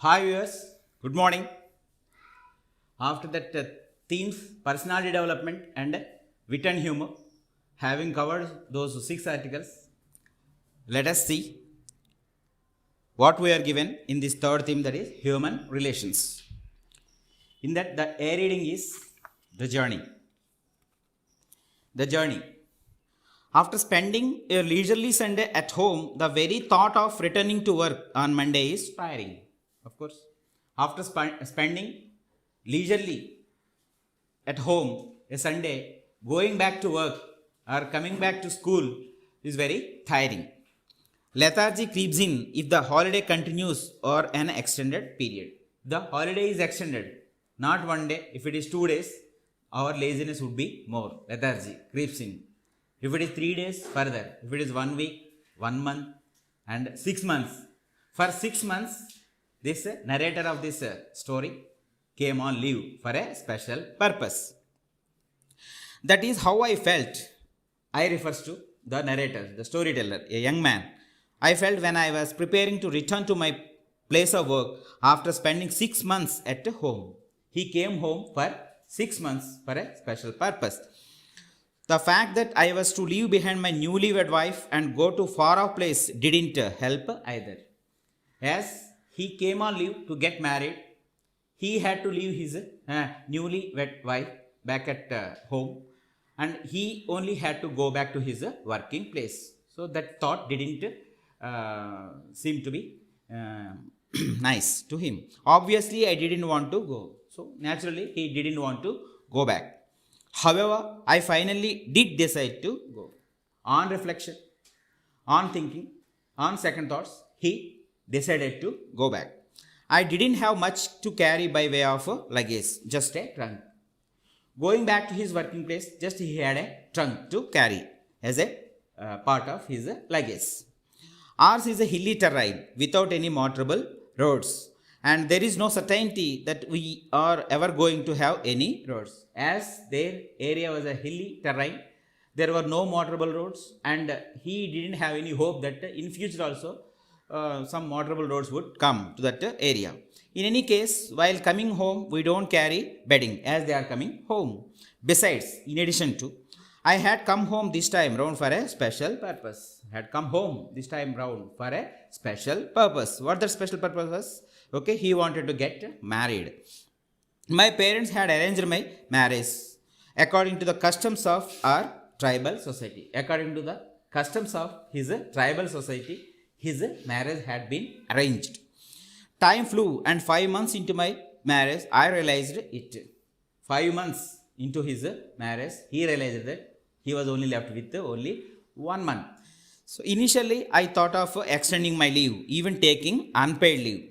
Hi viewers, good morning. After that themes personality development and wit and humor, having covered those 6 articles, let us see what we are given in this third theme, that is human relations. In that the A reading is the journey. The journey. After spending a leisurely Sunday at home, the very thought of returning to work on Monday is tiring. Of course, after spending leisurely at home a Sunday, going back to work or coming back to school is very tiring. Lethargy creeps in if the holiday continues or an extended period. The holiday is extended, not one day. If it is 2 days, our laziness would be more. Lethargy creeps in. If it is 3 days, further. If it is 1 week, 1 month, and 6 months. For 6 months, this narrator of this story came on leave for a special purpose. That is how I felt. I refers to the narrator, the storyteller, a young man. I felt when I was preparing to return to my place of work after spending 6 months at home. He came home for 6 months for a special purpose. The fact that I was to leave behind my newly wed wife and go to far off place didn't help either. As he came on leave to get married, he had to leave his newly wed wife back at home, and he only had to go back to his working place. So that thought didn't seem to be nice to him. Obviously, I didn't want to go. So naturally, he didn't want to go back. However, I finally did decide to go. On reflection, on thinking, on second thoughts, he decided to go back. I didn't have much to carry by way of luggage, just a trunk. Going back to his working place, just he had a trunk to carry as a part of his luggage. Ours is a hilly terrain without any motorable roads, and there is no certainty that we are ever going to have any roads. As their area was a hilly terrain, there were no motorable roads, and he didn't have any hope that in future also some motorable roads would come to that area. In any case, while coming home, we don't carry bedding as they are coming home. Besides, in addition to, I had come home this time round for a special purpose. Had come home this time round for a special purpose. What that special purpose was? Okay, he wanted to get married. My parents had arranged my marriage according to the customs of our tribal society. According to the customs of his tribal society, his marriage had been arranged. Time flew, and 5 months into my marriage, I realized it. 5 months into his marriage, he realized that he was only left with only 1 month. So initially, I thought of extending my leave, even taking unpaid leave.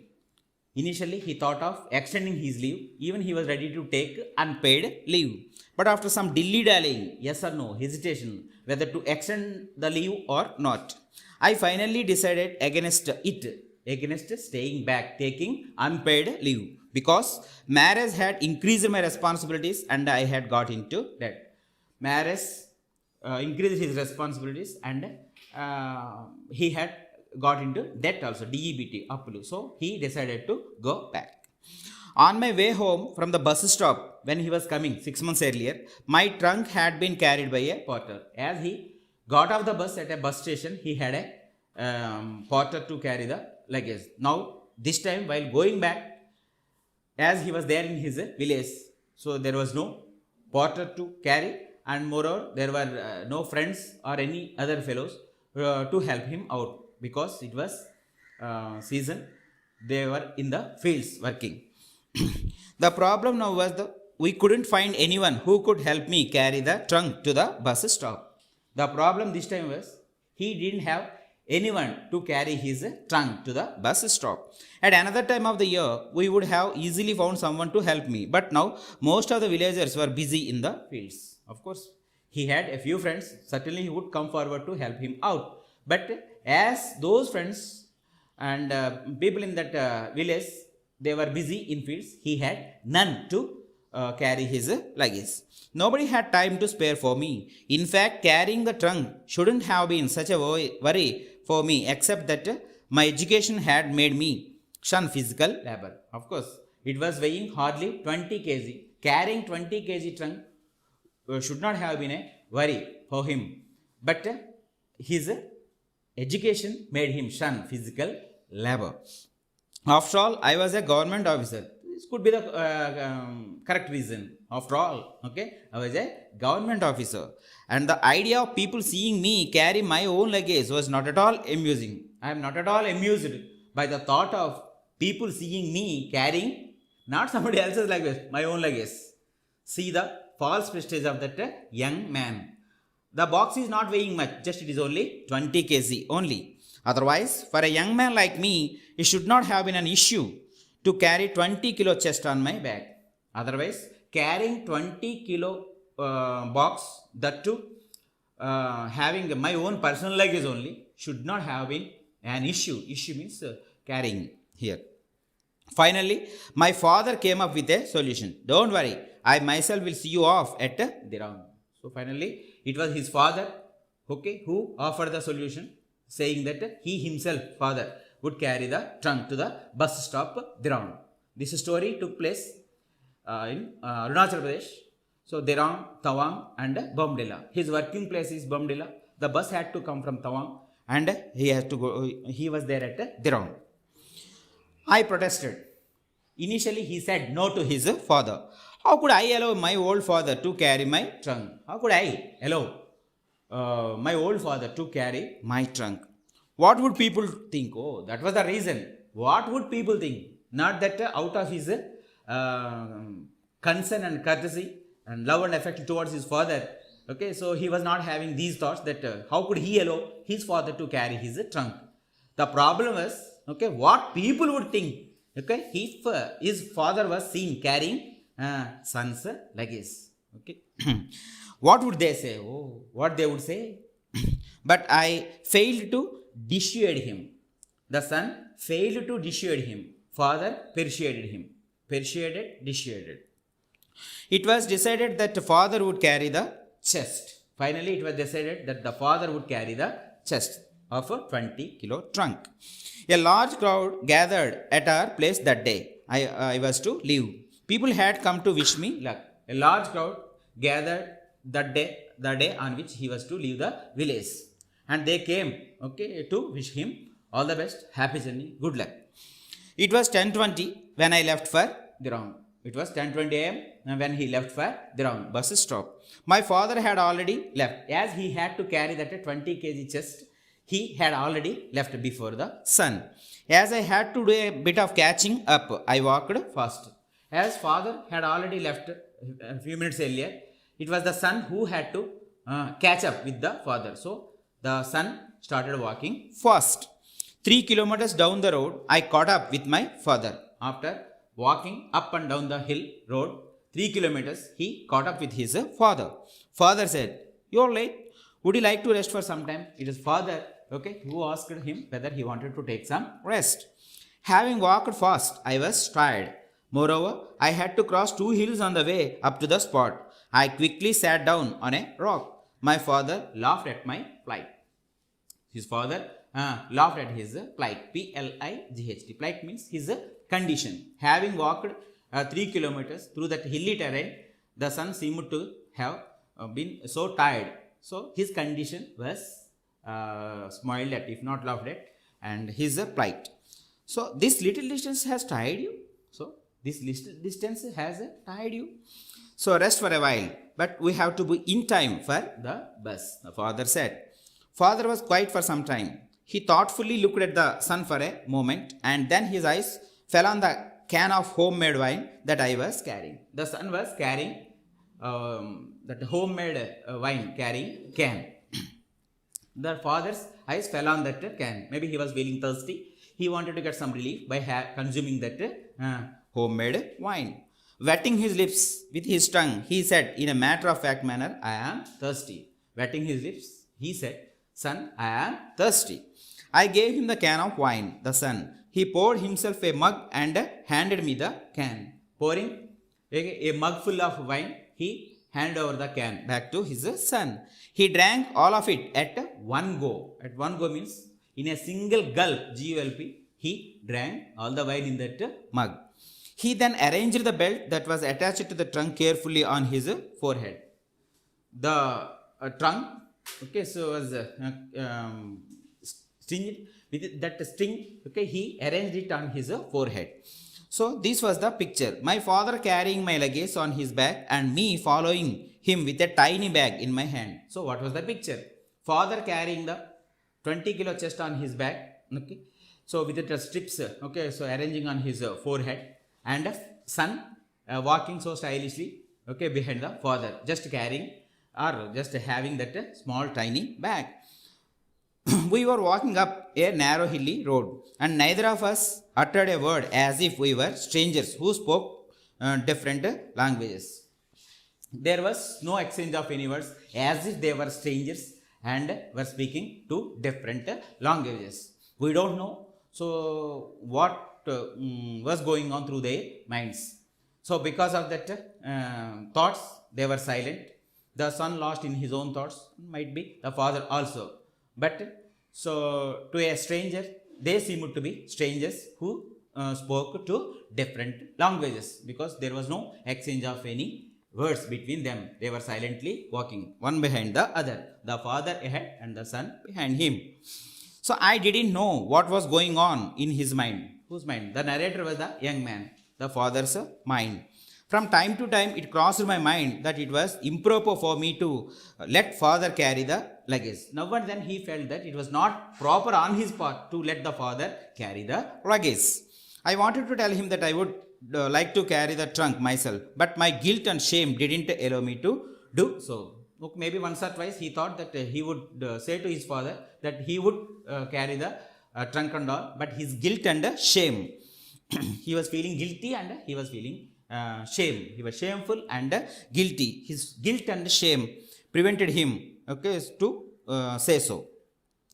Initially, he thought of extending his leave, even he was ready to take unpaid leave. But after some dilly-dallying, yes or no, hesitation, whether to extend the leave or not, I finally decided against it, against staying back, taking unpaid leave, because marriage had increased my responsibilities and I had got into debt. Marriage increased his responsibilities, and he had got into debt also, DEBT, Apulu. So he decided to go back. On my way home from the bus stop, when he was coming 6 months earlier, my trunk had been carried by a porter. As he got off the bus at a bus station, he had a porter to carry the luggage. Now, this time while going back, as he was there in his village, so there was no porter to carry, and moreover, there were no friends or any other fellows to help him out, because it was season. They were in the fields working. The problem now was we couldn't find anyone who could help me carry the trunk to the bus stop. The problem this time was he didn't have anyone to carry his trunk to the bus stop. At another time of the year, we would have easily found someone to help me. But now, most of the villagers were busy in the fields. Of course, he had a few friends. Certainly, he would come forward to help him out. But as those friends and people in that village, they were busy in fields, he had none to carry his luggage. Nobody had time to spare for me. In fact, carrying the trunk shouldn't have been such a worry for me, except that my education had made me shun physical labor. Of course, it was weighing hardly 20 kg. Carrying 20 kg trunk should not have been a worry for him. But his education made him shun physical labor. After all, I was a government officer. This could be the correct reason. After all, okay, I was a government officer. And the idea of people seeing me carry my own luggage was not at all amusing. I am not at all amused by the thought of people seeing me carrying not somebody else's luggage, my own luggage. See the false prestige of that young man. The box is not weighing much, just it is only 20 kg only. Otherwise, for a young man like me, it should not have been an issue to carry 20 kilo chest on my back. Otherwise, carrying 20 kilo box, that too having my own personal luggage only, should not have been an issue. Issue means carrying here. Finally, my father came up with a solution. Don't worry, I myself will see you off at the round. So finally, it was his father, okay, who offered the solution, saying that he himself, father, would carry the trunk to the bus stop, Dhiraun. This story took place in Arunachal Pradesh. So Dhiraun, Tawang and Bomdila. His working place is Bomdila. The bus had to come from Tawang and he had to go. He was there at Dhiraun. I protested. Initially, he said no to his father. How could I allow my old father to carry my trunk? How could I allow my old father to carry my trunk? What would people think? Oh, that was the reason. What would people think? Not that out of his concern and courtesy and love and affection towards his father. Okay, so he was not having these thoughts that how could he allow his father to carry his trunk? The problem was, okay, what people would think. Okay, if his father was seen carrying son's luggage. Okay, what would they say? Oh, what they would say? But I failed to dissuade him. The son failed to dissuade him. Father persuaded him. Persuaded, dissuaded. It was decided that the father would carry the chest. Finally, it was decided that the father would carry the chest of a 20 kilo trunk. A large crowd gathered at our place that day. I was to leave. People had come to wish me luck. A large crowd gathered the day on which he was to leave the village. And they came, okay, to wish him all the best, happy journey, good luck. It was 10:20 when I left for Dhiraun. It was 10:20 am when he left for Dhiraun. Bus stop. My father had already left. As he had to carry that 20 kg chest, he had already left before the sun. As I had to do a bit of catching up, I walked fast. As father had already left a few minutes earlier, it was the son who had to catch up with the father. So the son started walking fast. 3 kilometers down the road, I caught up with my father. After walking up and down the hill road, 3 kilometers, he caught up with his father. Father said, "You're late. Would you like to rest for some time?" It is father, okay, who asked him whether he wanted to take some rest. Having walked fast, I was tired. Moreover, I had to cross 2 hills on the way up to the spot. I quickly sat down on a rock. My father laughed at my plight. His father laughed at his plight. P-L-I-G-H-T. Plight means his condition. Having walked 3 kilometers through that hilly terrain, the son seemed to have been so tired. So his condition was smiled at, if not laughed at, and his plight. So this little distance has tired you. So this little distance has tired you. So rest for a while, but we have to be in time for the bus, the father said. Father was quiet for some time. He thoughtfully looked at the sun for a moment, and then his eyes fell on the can of homemade wine that I was carrying. The son was carrying that homemade wine, carrying can. The father's eyes fell on that can. Maybe he was feeling thirsty. He wanted to get some relief by consuming that homemade wine. Wetting his lips with his tongue, he said in a matter-of-fact manner, "I am thirsty." Wetting his lips, he said, "Son, I am thirsty." I gave him the can of wine, the son. He poured himself a mug and handed me the can. Pouring a mug full of wine, he handed over the can back to his son. He drank all of it at one go. At one go means in a single gulp, G-U-L-P, he drank all the wine in that mug. He then arranged the belt that was attached to the trunk carefully on his forehead. The trunk, okay, so was stringed with that string, okay, he arranged it on his forehead. So this was the picture. My father carrying my luggage on his back and me following him with a tiny bag in my hand. So what was the picture? Father carrying the 20 kilo chest on his back, okay, so with the strips, okay, so arranging on his forehead, and a son walking so stylishly, okay, behind the father, just carrying or just having that small tiny bag. We were walking up a narrow hilly road, and neither of us uttered a word, as if we were strangers who spoke different languages. There was no exchange of any words, as if they were strangers and were speaking two different languages. We don't know so what was going on through their minds. So because of that thoughts, they were silent. The son lost in his own thoughts, might be the father also. But so to a stranger, they seemed to be strangers who spoke two different languages, because there was no exchange of any words between them. They were silently walking, one behind the other, the father ahead and the son behind him. So I didn't know what was going on in his mind. Whose mind? The narrator was the young man, the father's mind. From time to time, it crossed my mind that it was improper for me to let father carry the luggage. Now and then he felt that it was not proper on his part to let the father carry the luggage. I wanted to tell him that I would like to carry the trunk myself, but my guilt and shame didn't allow me to do so. Maybe once or twice he thought that he would say to his father that he would carry the trunk and all, but his guilt and shame, he was feeling guilty and he was feeling shame. He was shameful and guilty. His guilt and shame prevented him, okay, to say so.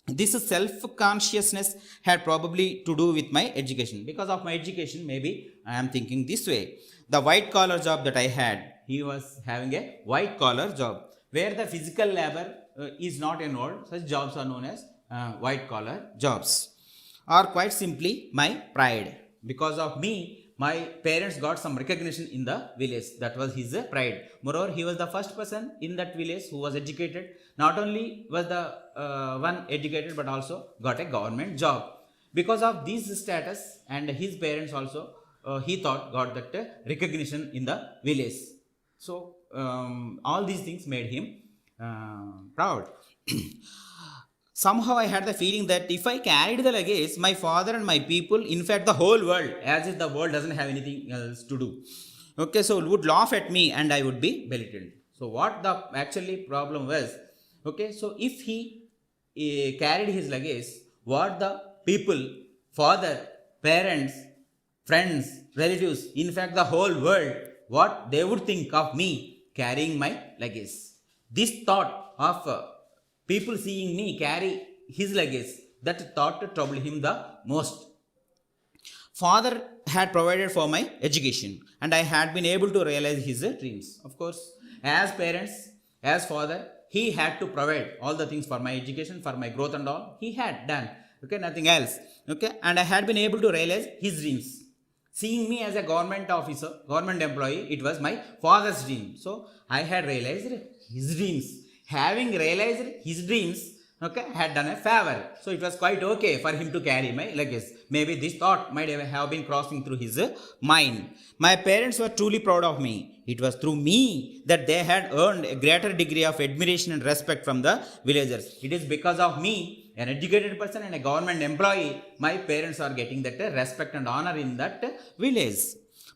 This self-consciousness had probably to do with my education. Because of my education, maybe I am thinking this way. The white-collar job that I had, he was having a white-collar job, where the physical labor is not involved. Such jobs are known as white-collar jobs. Or quite simply, my pride. Because of me, my parents got some recognition in the village. That was his pride. Moreover, he was the first person in that village who was educated. Not only was the one educated, but also got a government job. Because of this status, and his parents also, he thought got that recognition in the village. So all these things made him proud. Somehow I had the feeling that if I carried the luggage, my father and my people, in fact the whole world, as if the world doesn't have anything else to do, okay, so would laugh at me and I would be belittled. So what the actually problem was, okay, so if he carried his luggage, what the people, father, parents, friends, relatives, in fact the whole world, what they would think of me carrying my luggage. This thought of people seeing me carry his luggage, that thought troubled him the most. Father had provided for my education, and I had been able to realize his dreams. Of course, as parents, as father, he had to provide all the things for my education, for my growth and all. He had done, okay, nothing else, okay, and I had been able to realize his dreams. Seeing me as a government officer, government employee, it was my father's dream. So I had realized his dreams. Having realized his dreams, okay, had done a favor. So it was quite okay for him to carry my luggage. Maybe this thought might have been crossing through his mind. My parents were truly proud of me. It was through me that they had earned a greater degree of admiration and respect from the villagers. It is because of me, an educated person and a government employee, my parents are getting that respect and honor in that village.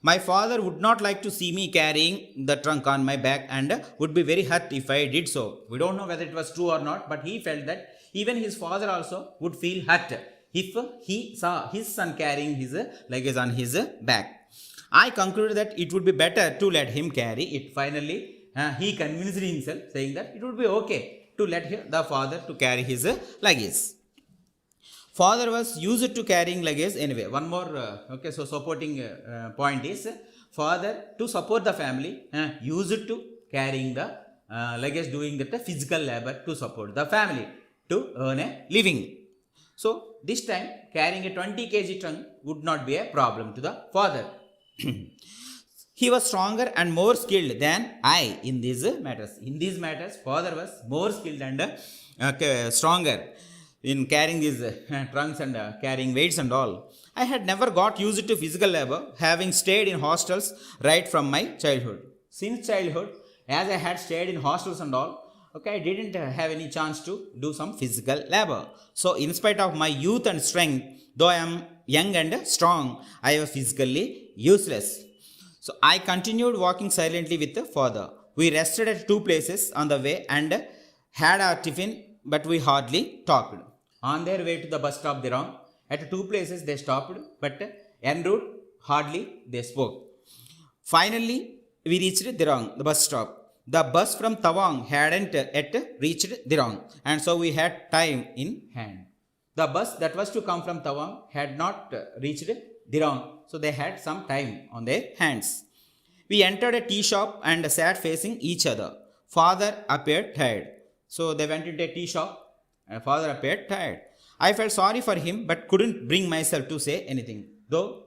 My father would not like to see me carrying the trunk on my back and would be very hurt if I did so. We don't know whether it was true or not, but he felt that even his father also would feel hurt if he saw his son carrying his luggage on his back. I concluded that it would be better to let him carry it. Finally, he convinced himself, saying that it would be okay to let the father to carry his luggage. Father was used to carrying luggage anyway. One more, okay, so supporting point is father to support the family used to carrying the luggage, doing that physical labor to support the family to earn a living. So this time carrying a 20 kg trunk would not be a problem to the father. He was stronger and more skilled than I in these matters. In these matters, father was more skilled and stronger in carrying these trunks and carrying weights and all. I had never got used to physical labor, having stayed in hostels right from my childhood. Since childhood, as I had stayed in hostels and all, okay, I didn't have any chance to do some physical labor. So, in spite of my youth and strength, though I am young and strong, I was physically useless. So, I continued walking silently with the father. We rested at two places on the way and had our tiffin, but we hardly talked. On their way to the bus stop, Dirong, at two places they stopped, but en route, hardly they spoke. Finally, we reached Dirong, the bus stop. The bus from Tawang hadn't yet reached Dirong, and so we had time in hand. The bus that was to come from Tawang had not reached Dirong, so they had some time on their hands. We entered a tea shop and sat facing each other. Father appeared tired. So they went into a tea shop and father appeared tired. I felt sorry for him but couldn't bring myself to say anything. Though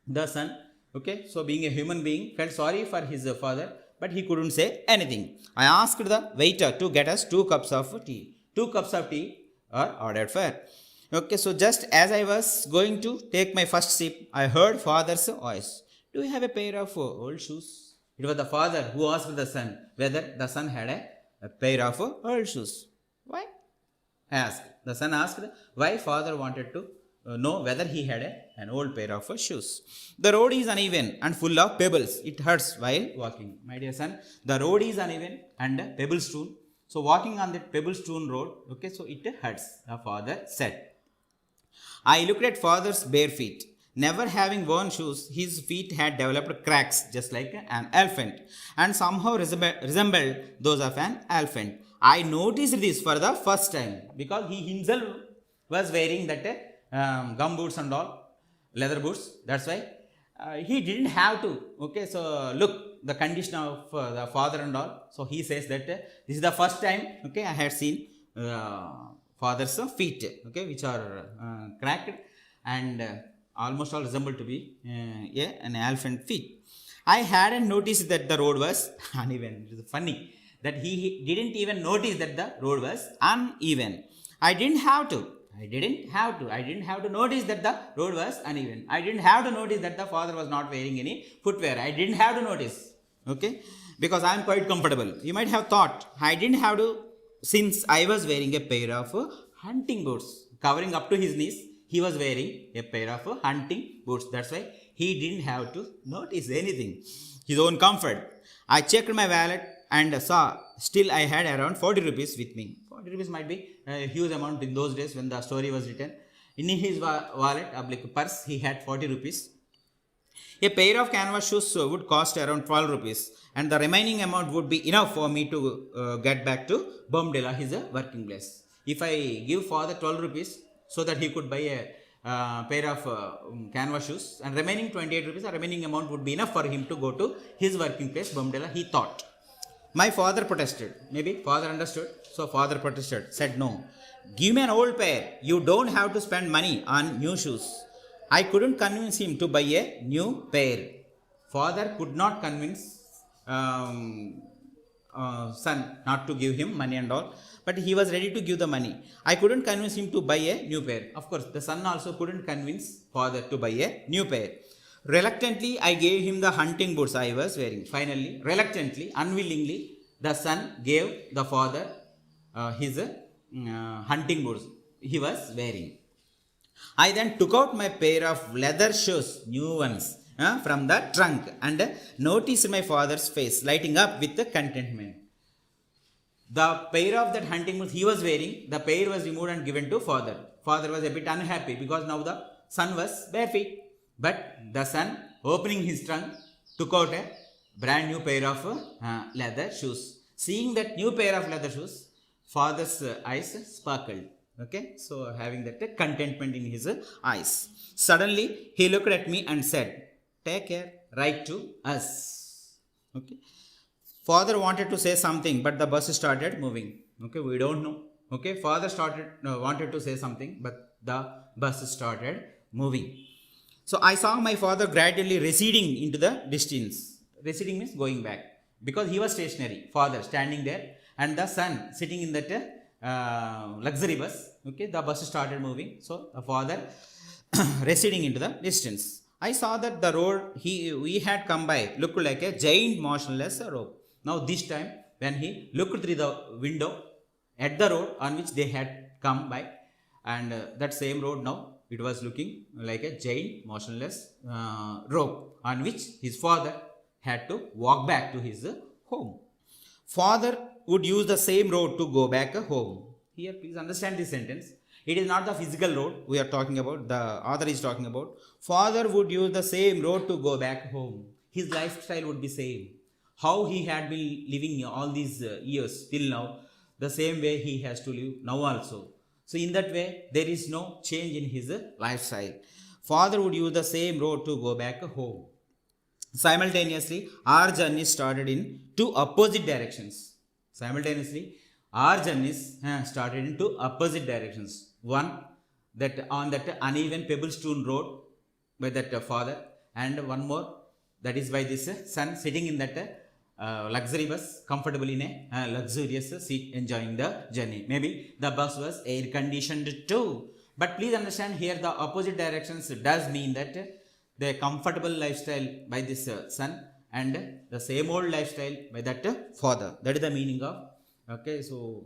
the son, okay, so being a human being, felt sorry for his father but he couldn't say anything. I asked the waiter to get us 2 cups of tea. 2 cups of tea are ordered for. Okay, so just as I was going to take my first sip, I heard father's voice. Do you have a pair of old shoes? It was the father who asked the son whether the son had a pair of old shoes. Why? I asked. The son asked why father wanted to know whether he had an old pair of shoes. The road is uneven and full of pebbles. It hurts while walking. My dear son, the road is uneven and pebble strewn. So walking on that pebble strewn road, okay, so it hurts, the father said. I looked at father's bare feet. Never having worn shoes, his feet had developed cracks just like an elephant and somehow resembled those of an elephant. I noticed this for the first time because he himself was wearing that gum boots and all, leather boots. That's why he didn't have to. Okay, so look the condition of the father and all. So he says that this is the first time, okay, I had seen father's feet, okay, which are cracked and almost all resemble to be an elephant feet. I hadn't noticed that the road was uneven. It is funny that he didn't even notice that the road was uneven. I didn't have to notice that the road was uneven. I didn't have to notice that the father was not wearing any footwear. I didn't have to notice. Okay, because I am quite comfortable. You might have thought I didn't have to, since I was wearing a pair of hunting boots covering up to his knees. He was wearing a pair of hunting boots. That's why he didn't have to notice anything. His own comfort. I checked my wallet and saw still I had around 40 rupees with me. 40 rupees might be a huge amount in those days when the story was written. In his wallet, like purse, he had 40 rupees. A pair of canvas shoes would cost around 12 rupees and the remaining amount would be enough for me to get back to Bomdila, his working place. If I give father 12 rupees, so that he could buy a pair of canvas shoes and remaining 28 rupees, the remaining amount would be enough for him to go to his working place, Bomdela, he thought. My father protested. Maybe father understood. So father protested, said no. Give me an old pair. You don't have to spend money on new shoes. I couldn't convince him to buy a new pair. Father could not convince son not to give him money and all. But he was ready to give the money. I couldn't convince him to buy a new pair. Of course, the son also couldn't convince father to buy a new pair. Reluctantly, I gave him the hunting boots I was wearing. Finally, reluctantly, unwillingly, the son gave the father his hunting boots he was wearing. I then took out my pair of leather shoes, new ones, from the trunk and noticed my father's face lighting up with contentment. The pair of that hunting boots he was wearing, the pair was removed and given to father. Father was a bit unhappy because now the son was bare feet. But the son, opening his trunk, took out a brand new pair of leather shoes. Seeing that new pair of leather shoes, father's eyes sparkled. Okay, so having that contentment in his eyes. Suddenly, he looked at me and said, "Take care, write to us." Okay. Father wanted to say something, but the bus started moving. Okay, we don't know Okay, father started wanted to say something, but the bus started moving. So I saw my father gradually receding into the distance. Receding means going back, because he was stationary, father standing there, and the son sitting in that luxury bus. Okay, the bus started moving, so the father receding into the distance. I saw that the road we had come by looked like a giant motionless rope. Now this time, when he looked through the window at the road on which they had come by, and that same road now, it was looking like a giant motionless rope on which his father had to walk back to his home. Father would use the same road to go back home. Here, please understand this sentence. It is not the physical road we are talking about, the author is talking about. Father would use the same road to go back home. His lifestyle would be same. How he had been living all these years till now, the same way he has to live now also. So in that way, there is no change in his lifestyle. Father would use the same road to go back home. Simultaneously, our journey started in two opposite directions. Simultaneously, our journeys started in two opposite directions. One, that on that uneven pebble-strewn road by that father, and one more, that is by this son sitting in that luxury bus, comfortably in a luxurious seat, enjoying the journey. Maybe the bus was air conditioned too. But please understand here, the opposite directions does mean that the comfortable lifestyle by this son, and the same old lifestyle by that father. That is the meaning of, okay, so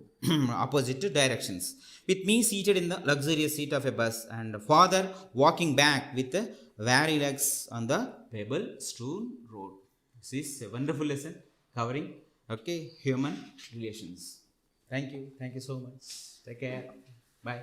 opposite directions. With me seated in the luxurious seat of a bus, and father walking back with weary legs on the pebble strewn road. This is a wonderful lesson covering, okay, human relations. Thank you so much. Take care. Bye.